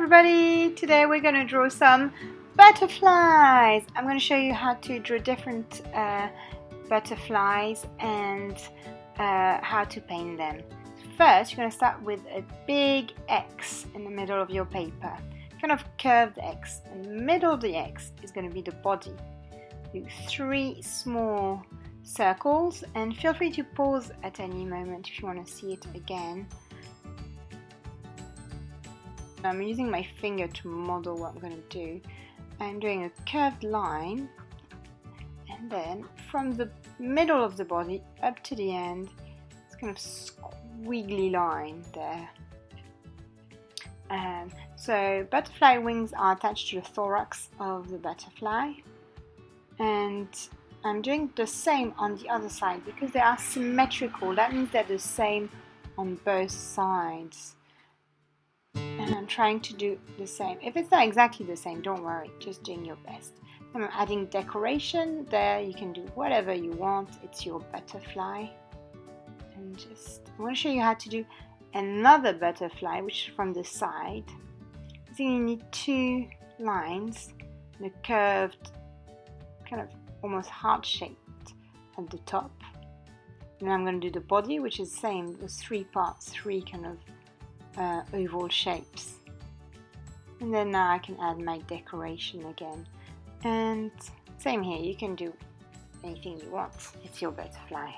everybody! Today we're going to draw some butterflies. I'm going to show you how to draw different butterflies and how to paint them. First, you're going to start with a big X in the middle of your paper. Kind of curved X. In the middle of the X is going to be the body. Do 3 small circles and feel free to pause at any moment if you want to see it again. I'm using my finger to model what I'm going to do. I'm doing a curved line, and then from the middle of the body up to the end, it's kind of squiggly line there. So butterfly wings are attached to the thorax of the butterfly, and I'm doing the same on the other side because they are symmetrical. That means they're the same on both sides. And I'm trying to do the same. If it's not exactly the same, don't worry, just doing your best. I'm adding decoration there. You can do whatever you want. It's your butterfly. And I want to show you how to do another butterfly, which is from the side. So you need 2 lines and a curved, kind of almost heart-shaped at the top. And I'm going to do the body, which is the same. There's 3 parts, 3 kind of oval shapes. And then now I can add my decoration again. And same here, you can do anything you want. It's your butterfly.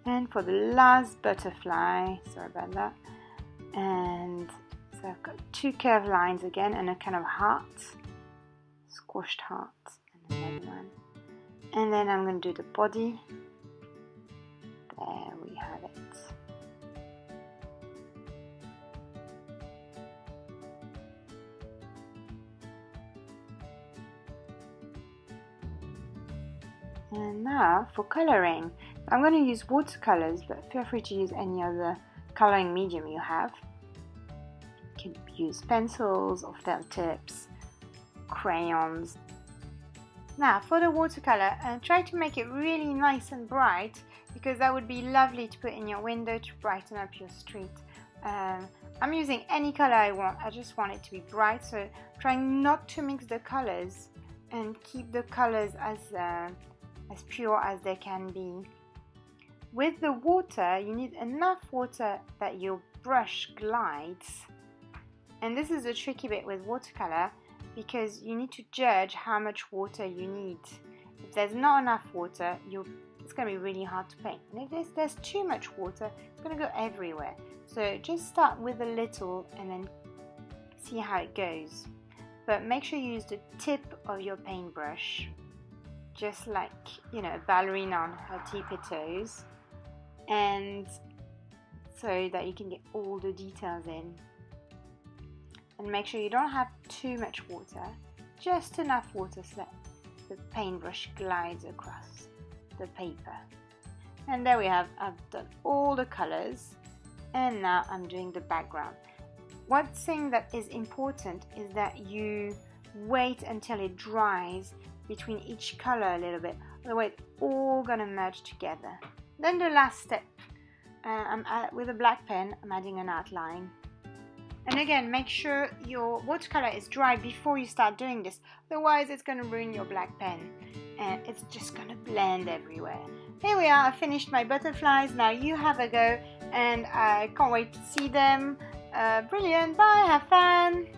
And for the last butterfly, sorry about that, and so I've got 2 curved lines again and a kind of heart, squashed heart, and another one. And then I'm going to do the body. There we have it. And now for coloring. I'm going to use watercolors, but feel free to use any other coloring medium you have. You can use pencils or felt tips, crayons. Now for the watercolor, try to make it really nice and bright, because that would be lovely to put in your window to brighten up your street. I'm using any color I want, I just want it to be bright, so trying not to mix the colors and keep the colors as pure as they can be. With the water, you need enough water that your brush glides, and this is the tricky bit with watercolor, because you need to judge how much water you need. If there's not enough water, it's going to be really hard to paint. And if there's too much water, it's going to go everywhere. So just start with a little and then see how it goes. But make sure you use the tip of your paintbrush, just like, you know, a ballerina on her tippy toes, and so that you can get all the details in. And make sure you don't have too much water, just enough water so that the paintbrush glides across the paper. And there we have, I've done all the colors, and now I'm doing the background. One thing that is important is that you wait until it dries between each color a little bit, otherwise it's all gonna merge together. Then the last step, with a black pen, I'm adding an outline. And again, make sure your watercolor is dry before you start doing this, otherwise it's going to ruin your black pen and it's just going to blend everywhere. Here we are, I finished my butterflies. Now you have a go, and I can't wait to see them. Brilliant, bye, have fun!